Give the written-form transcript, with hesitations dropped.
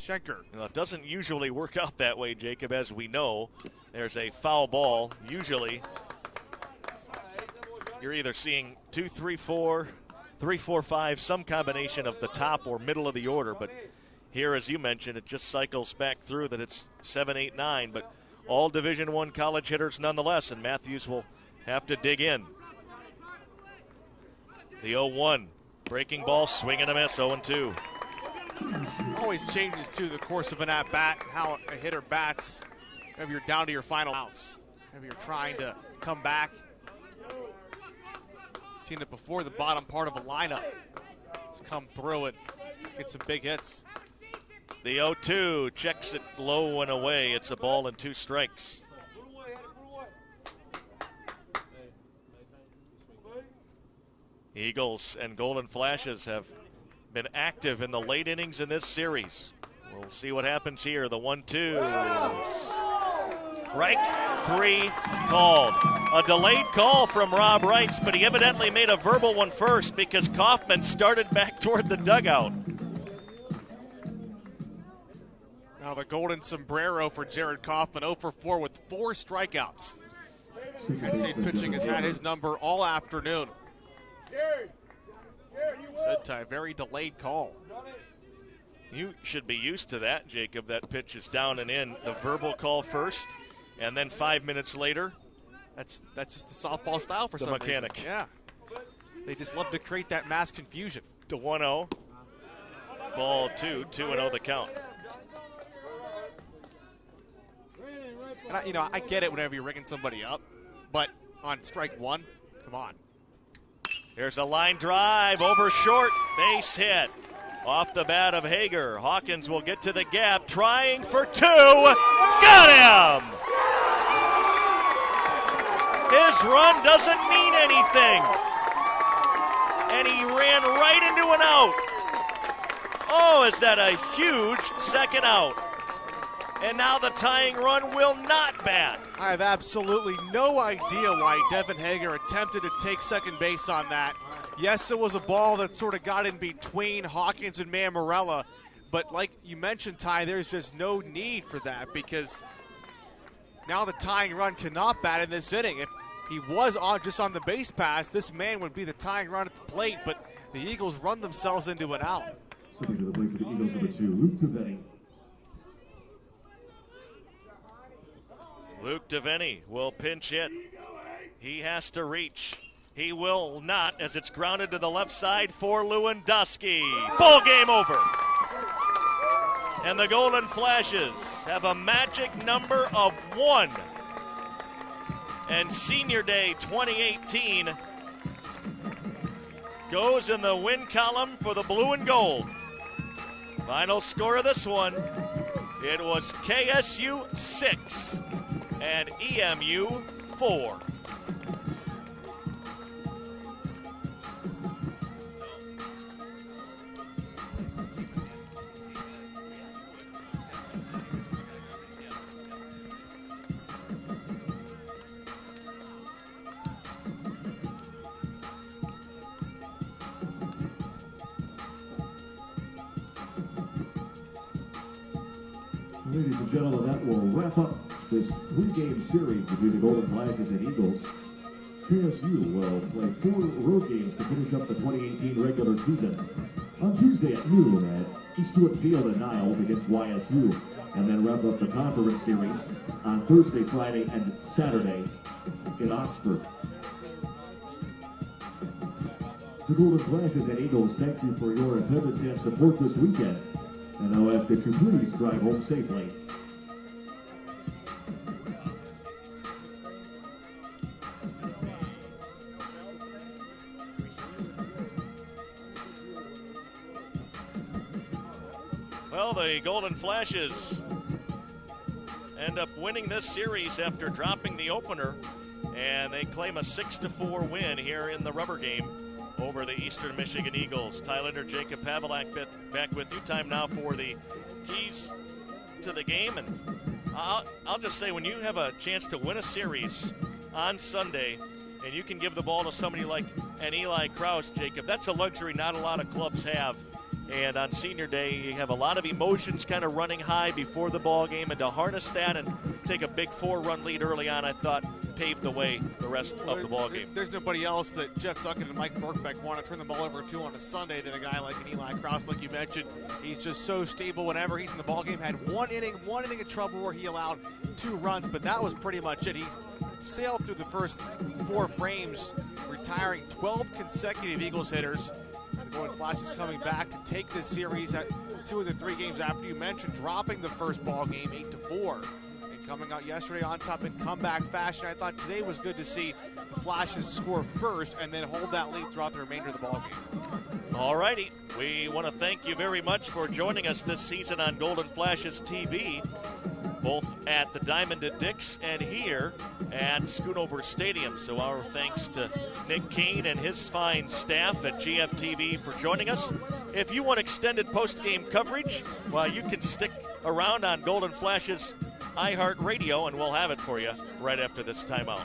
Schenker. Well, it doesn't usually work out that way, Jacob, as we know. There's a foul ball. Usually, you're either seeing 2, 3, 4, 3, 4, 5, some combination of the top or middle of the order. But here, as you mentioned, it just cycles back through that it's 7, 8, 9. But all Division I college hitters nonetheless, and Matthews will have to dig in. The 0-1. Breaking ball, swing and a miss, 0-2. Always changes to the course of an at-bat, how a hitter bats. If you're down to your final outs, if you're trying to come back. Seen it before, the bottom part of a lineup. It's come through and get some big hits. The 0-2 checks it low and away. It's a ball and 2 strikes. Eagles and Golden Flashes have been active in the late innings in this series. We'll see what happens here. The 1-2. Strike 3 called. A delayed call from Rob Reitz, but he evidently made a verbal one first because Kaufman started back toward the dugout. Now the golden sombrero for Jared Kaufman, 0 for 4 with 4 strikeouts. Kent State pitching has had his number all afternoon. Sedtai, very delayed call. You should be used to that, Jacob. That pitch is down and in. The verbal call first, and then 5 minutes later. That's just the softball style for the some mechanic. reason. Yeah. They just love to create that mass confusion. The 1-0. Ball 2, 2-0 the count. And I get it whenever you're ringing somebody up, but on strike 1, come on. Here's a line drive over short, base hit. Off the bat of Hager. Hawkins will get to the gap, trying for 2. Got him! His run doesn't mean anything. And he ran right into an out. Oh, is that a huge second out? And now the tying run will not bat. I have absolutely no idea why Devin Hager attempted to take second base on that. Yes, it was a ball that sort of got in between Hawkins and Mammarella, but like you mentioned, Ty, there's just no need for that because now the tying run cannot bat in this inning. If he was just on the base pass, this man would be the tying run at the plate, but the Eagles run themselves into an out. Stepping to the plate for the Eagles, number 2, Luke Devaney. Luke Devaney will pinch hit. He has to reach. He will not, as it's grounded to the left side for Lewandowski. Ball game over. And the Golden Flashes have a magic number of 1. And Senior Day 2018 goes in the win column for the blue and gold. Final score of this one, it was KSU 6 and EMU 4. Ladies and gentlemen, that will wrap up this 3-game series between the Golden Flashes and Eagles. KSU will play 4 road games to finish up the 2018 regular season. On Tuesday at noon at Eastwood Field in Niles against YSU, and then wrap up the conference series on Thursday, Friday, and Saturday in Oxford. The Golden Flashes and Eagles, thank you for your attendance and support this weekend. And I'll ask that you please drive home safely. Well, the Golden Flashes end up winning this series after dropping the opener, and they claim a 6-4 win here in the rubber game over the Eastern Michigan Eagles. Tylander, Jacob Pavelak back with you. Time now for the keys to the game. And I'll just say, when you have a chance to win a series on Sunday and you can give the ball to somebody like an Eli Krause, Jacob, that's a luxury not a lot of clubs have And on senior day, you have a lot of emotions kind of running high before the ball game, and to harness that and take a big 4-run lead early on, I thought paved the way the rest of the ball game. There's nobody else that Jeff Duncan and Mike Burkbeck want to turn the ball over to on a Sunday than a guy like an Eli Krause, like you mentioned. He's just so stable whenever he's in the ball game. Had one inning of trouble where he allowed 2 runs, but that was pretty much it. He sailed through the first 4 frames, retiring 12 consecutive Eagles hitters. The Golden Flashes coming back to take this series at 2 of the 3 games after you mentioned dropping the first ball game 8-4 and coming out yesterday on top in comeback fashion. I thought today was good to see the Flashes score first and then hold that lead throughout the remainder of the ball game. All righty, we want to thank you very much for joining us this season on Golden Flashes TV, both at the Diamond at Dick's and here at Schoonover Stadium. So our thanks to Nick Kane and his fine staff at GFTV for joining us. If you want extended post-game coverage, well, you can stick around on Golden Flashes iHeartRadio, and we'll have it for you right after this timeout.